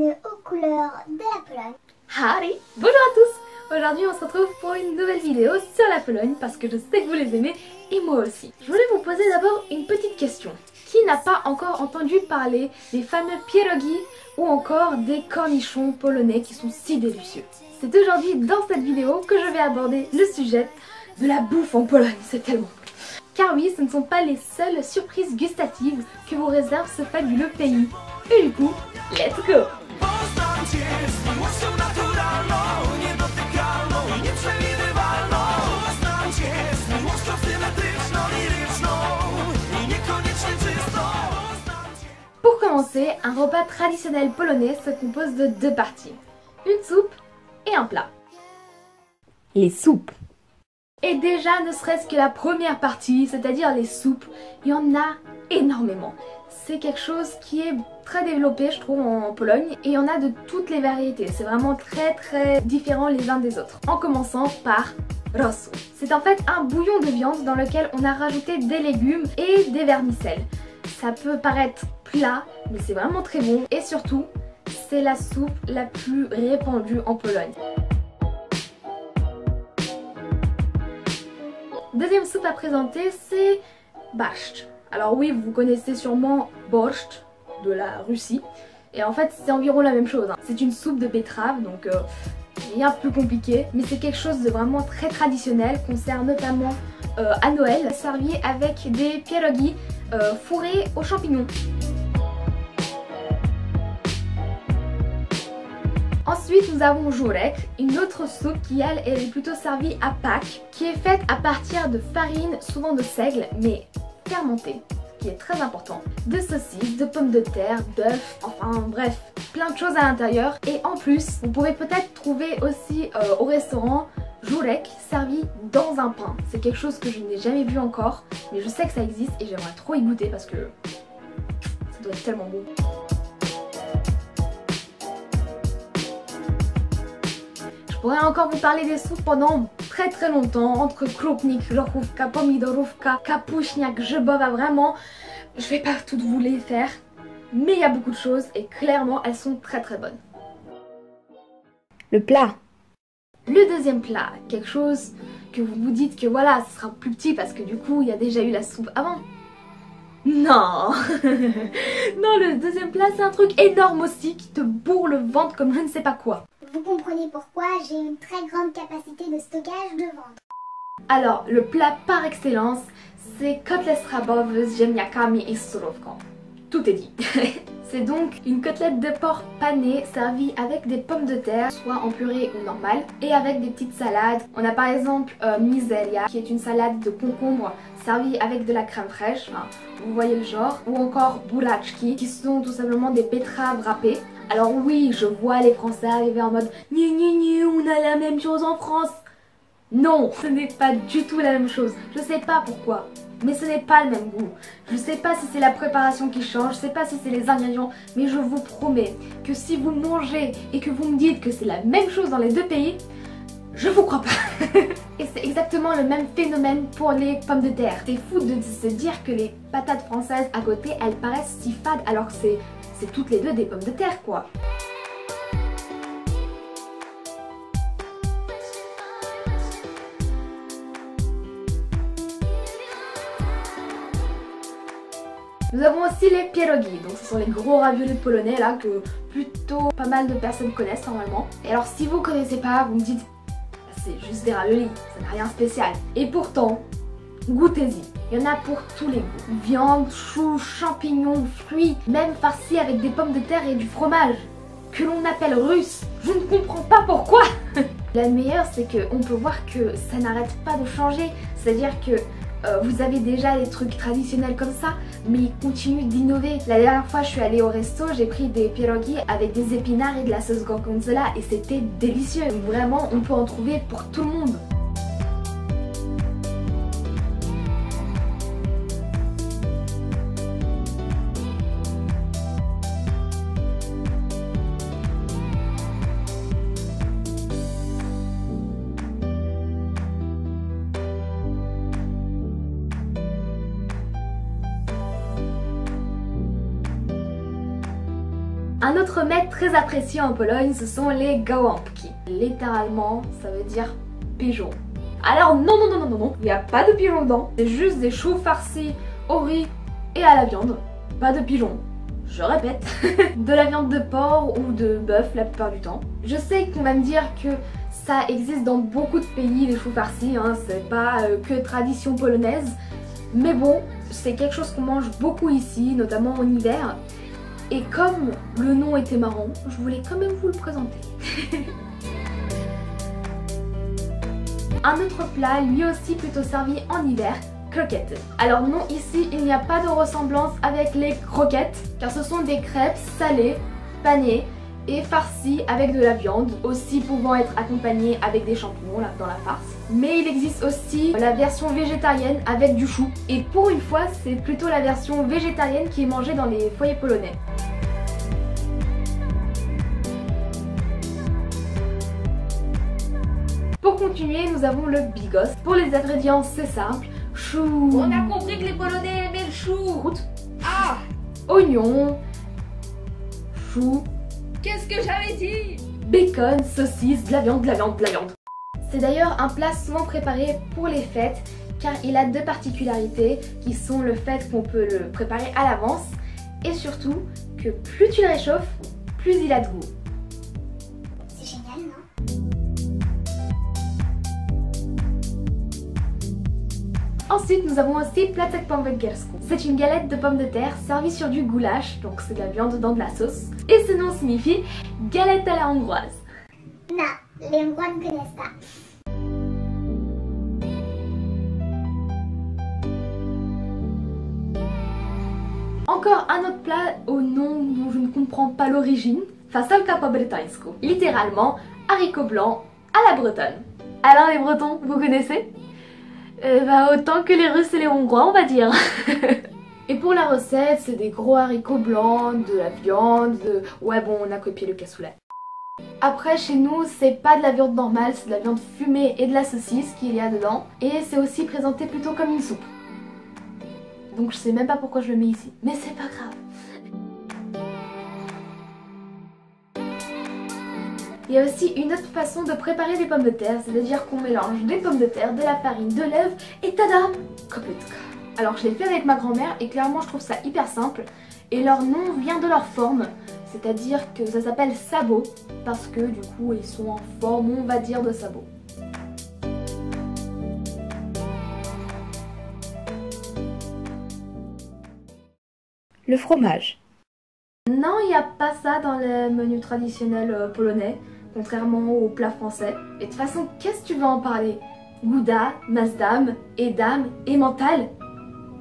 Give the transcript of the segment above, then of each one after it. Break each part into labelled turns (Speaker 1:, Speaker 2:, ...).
Speaker 1: aux couleurs de la Pologne.
Speaker 2: Harry, bonjour à tous. Aujourd'hui on se retrouve pour une nouvelle vidéo sur la Pologne parce que je sais que vous les aimez et moi aussi. Je voulais vous poser d'abord une petite question. Qui n'a pas encore entendu parler des fameux pierogi ou encore des cornichons polonais qui sont si délicieux? C'est aujourd'hui dans cette vidéo que je vais aborder le sujet de la bouffe en Pologne, c'est tellement bon. Car oui, ce ne sont pas les seules surprises gustatives que vous réserve ce fabuleux pays. Et du coup, let's go! Pour commencer, un repas traditionnel polonais se compose de deux parties. Une soupe et un plat. Les soupes. Et déjà, ne serait-ce que la première partie, c'est-à-dire les soupes, il y en a énormément. C'est quelque chose qui est très développé, je trouve, en Pologne. Et il y en a de toutes les variétés. C'est vraiment très différent les uns des autres. En commençant par rosół. C'est en fait un bouillon de viande dans lequel on a rajouté des légumes et des vermicelles. Ça peut paraître plat, mais c'est vraiment très bon. Et surtout, c'est la soupe la plus répandue en Pologne. Deuxième soupe à présenter, c'est barszcz. Alors oui, vous connaissez sûrement borscht de la Russie. Et en fait, c'est environ la même chose. C'est une soupe de betterave, donc rien de plus compliqué. Mais c'est quelque chose de vraiment très traditionnel, qu'on sert notamment à Noël, servi avec des pierogi fourrés aux champignons. Ensuite, nous avons żurek, une autre soupe qui, elle est plutôt servie à Pâques, qui est faite à partir de farine, souvent de seigle, mais fermentée, qui est très important, de saucisses, de pommes de terre, d'œufs, enfin bref, plein de choses à l'intérieur. Et en plus, vous pouvez peut-être trouver aussi au restaurant żurek servi dans un pain. C'est quelque chose que je n'ai jamais vu encore, mais je sais que ça existe et j'aimerais trop y goûter parce que ça doit être tellement bon. Je pourrais encore vous parler des soupes pendant très longtemps, entre krupnik, grochówka, pomidorówka, kapuśniak, grzybowa, vraiment, je vais pas toutes vous les faire, mais il y a beaucoup de choses et clairement elles sont très bonnes. Le plat. Le deuxième plat, quelque chose que vous vous dites que voilà, ce sera plus petit parce que du coup il y a déjà eu la soupe avant. Non. Non, le deuxième plat c'est un truc énorme aussi qui te bourre le ventre comme je ne sais pas quoi.
Speaker 1: Vous comprenez pourquoi j'ai une très grande capacité de stockage de ventre.
Speaker 2: Alors, le plat par excellence, c'est kotlets schabowy z ziemniakami i surówką. Tout est dit. C'est donc une côtelette de porc panée servie avec des pommes de terre, soit en purée ou normale, et avec des petites salades. On a par exemple mizeria, qui est une salade de concombre servie avec de la crème fraîche, enfin, vous voyez le genre, ou encore buraczki, qui sont tout simplement des betteraves râpées. Alors oui, je vois les Français arriver en mode « Ni, on a la même chose en France !» Non, ce n'est pas du tout la même chose. Je sais pas pourquoi, mais ce n'est pas le même goût. Je sais pas si c'est la préparation qui change, je sais pas si c'est les ingrédients, mais je vous promets que si vous mangez et que vous me dites que c'est la même chose dans les deux pays, je vous crois pas. Et c'est exactement le même phénomène pour les pommes de terre. C'est fou de se dire que les patates françaises à côté, elles paraissent si fades alors que c'est toutes les deux des pommes de terre quoi. Nous avons aussi les pierogi, donc ce sont les gros raviolis polonais là que plutôt pas mal de personnes connaissent normalement. Et alors si vous connaissez pas, vous me dites c'est juste des raviolis, ça n'a rien de spécial. Et pourtant, goûtez-y, il y en a pour tous les goûts. Viande, choux, champignons, fruits, même farcis avec des pommes de terre et du fromage, que l'on appelle russe. Je ne comprends pas pourquoi. La meilleure c'est qu'on peut voir que ça n'arrête pas de changer, c'est-à-dire que vous avez déjà des trucs traditionnels comme ça, mais ils continuent d'innover. La dernière fois je suis allée au resto, j'ai pris des pierogi avec des épinards et de la sauce gorgonzola et c'était délicieux. Donc vraiment, on peut en trouver pour tout le monde. Un autre mets très apprécié en Pologne, ce sont les gałąbki. Littéralement, ça veut dire pigeon. Alors non, il n'y a pas de pigeon dedans. C'est juste des choux farcis au riz et à la viande. Pas de pigeon. Je répète. De la viande de porc ou de bœuf la plupart du temps. Je sais qu'on va me dire que ça existe dans beaucoup de pays, les choux farcis, hein, c'est pas que tradition polonaise. Mais bon, c'est quelque chose qu'on mange beaucoup ici, notamment en hiver. Et comme le nom était marrant, je voulais quand même vous le présenter. Un autre plat, lui aussi plutôt servi en hiver, croquettes. Alors non, ici il n'y a pas de ressemblance avec les croquettes, car ce sont des crêpes salées, panées et farcies avec de la viande, aussi pouvant être accompagnées avec des champignons là, dans la farce. Mais il existe aussi la version végétarienne avec du chou. Et pour une fois, c'est plutôt la version végétarienne qui est mangée dans les foyers polonais. Pour continuer, nous avons le bigos. Pour les ingrédients, c'est simple. Chou.
Speaker 3: On a compris que les Polonais aimaient le chou. Ah,
Speaker 2: Oignon. Chou.
Speaker 3: qu'est-ce que j'avais dit?
Speaker 2: Bacon, saucisse, de la viande. C'est d'ailleurs un plat souvent préparé pour les fêtes car il a deux particularités qui sont le fait qu'on peut le préparer à l'avance et surtout que plus tu le réchauffes, plus il a de goût.
Speaker 1: C'est génial, non?
Speaker 2: Ensuite, nous avons aussi placek po węgiersku. C'est une galette de pommes de terre servie sur du goulash, donc c'est de la viande dans de la sauce. Et ce nom signifie galette à la hongroise.
Speaker 1: Non, les Hongrois ne connaissent pas.
Speaker 2: Encore un autre plat au nom dont je ne comprends pas l'origine, fasolka po brytyjsku. Littéralement, haricots blancs à la bretonne. Alors les bretons, vous connaissez? Autant que les Russes et les Hongrois, on va dire. Et pour la recette, c'est des gros haricots blancs, de la viande, ouais bon, on a copié le cassoulet. Après, chez nous, c'est pas de la viande normale, c'est de la viande fumée et de la saucisse qu'il y a dedans. Et c'est aussi présenté plutôt comme une soupe. Donc je sais même pas pourquoi je le mets ici, mais c'est pas grave. Il y a aussi une autre façon de préparer des pommes de terre, c'est-à-dire qu'on mélange des pommes de terre, de la farine, de l'œuf et tada, kopitka. Alors je l'ai fait avec ma grand-mère et clairement je trouve ça hyper simple. Et leur nom vient de leur forme, c'est-à-dire que ça s'appelle sabot parce que du coup ils sont en forme, on va dire, de sabot. Le fromage. Non, il n'y a pas ça dans le menu traditionnel polonais, contrairement au plat français. Et de toute façon, qu'est-ce que tu veux en parler? Gouda, Mazdam, Edam, Emmental,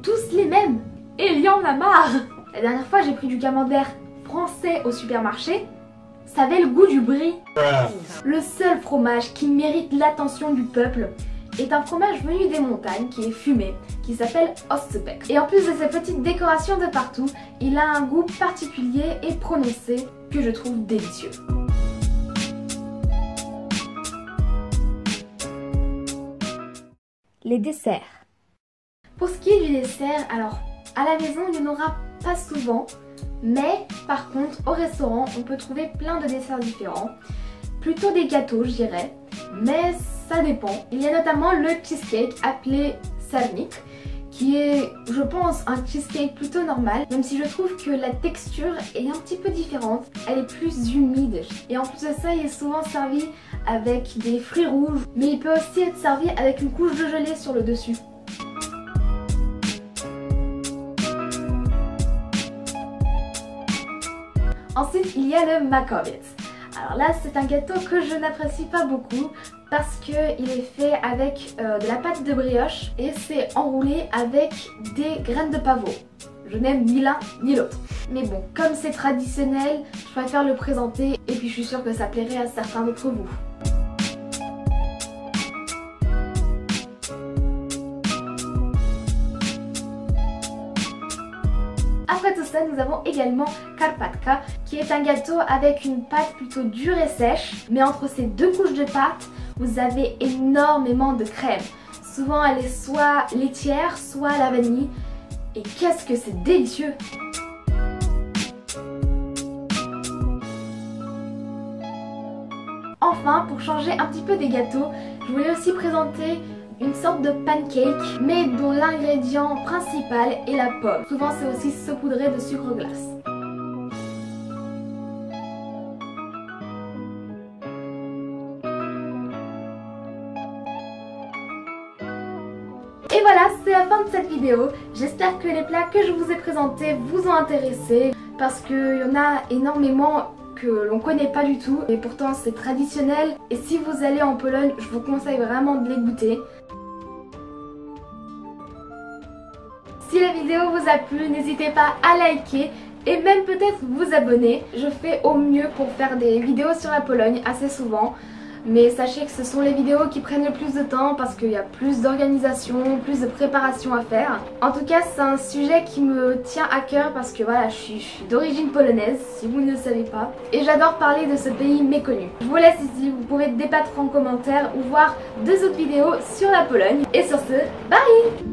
Speaker 2: tous les mêmes. Et il y en a marre. La dernière fois, j'ai pris du camembert français au supermarché. Ça avait le goût du brie. Le seul fromage qui mérite l'attention du peuple est un fromage venu des montagnes qui est fumé, qui s'appelle Oscypek. Et en plus de ces petites décorations de partout, il a un goût particulier et prononcé que je trouve délicieux. Les desserts. Pour ce qui est du dessert, alors à la maison il n'y en aura pas souvent, mais par contre au restaurant on peut trouver plein de desserts différents. Plutôt des gâteaux je dirais, mais ça dépend. Il y a notamment le cheesecake appelé sernik, qui est, je pense, un cheesecake plutôt normal, même si je trouve que la texture est un petit peu différente. Elle est plus humide. Et en plus de ça, il est souvent servi avec des fruits rouges, mais il peut aussi être servi avec une couche de gelée sur le dessus. Ensuite, il y a le makowiec. Alors là, c'est un gâteau que je n'apprécie pas beaucoup parce qu'il est fait avec de la pâte de brioche et c'est enroulé avec des graines de pavot. Je n'aime ni l'un ni l'autre. Mais bon, comme c'est traditionnel, je préfère le présenter et puis je suis sûre que ça plairait à certains d'entre vous. Après tout ça, nous avons également karpatka, qui est un gâteau avec une pâte plutôt dure et sèche. Mais entre ces deux couches de pâte, vous avez énormément de crème. Souvent, elle est soit laitière, soit à la vanille. Et qu'est-ce que c'est délicieux! enfin, pour changer un petit peu des gâteaux, je voulais aussi présenter une sorte de pancake, mais dont l'ingrédient principal est la pomme. Souvent c'est aussi saupoudré de sucre glace. Et voilà, c'est la fin de cette vidéo. J'espère que les plats que je vous ai présentés vous ont intéressé, parce qu'il y en a énormément que l'on connaît pas du tout et pourtant c'est traditionnel, et si vous allez en Pologne, je vous conseille vraiment de les goûter. Si la vidéo vous a plu, n'hésitez pas à liker et même peut-être vous abonner. Je fais au mieux pour faire des vidéos sur la Pologne assez souvent. Mais sachez que ce sont les vidéos qui prennent le plus de temps parce qu'il y a plus d'organisation, plus de préparation à faire. En tout cas, c'est un sujet qui me tient à cœur parce que voilà, je suis d'origine polonaise, si vous ne le savez pas. Et j'adore parler de ce pays méconnu. Je vous laisse ici, vous pouvez débattre en commentaire ou voir 2 autres vidéos sur la Pologne. Et sur ce, bye!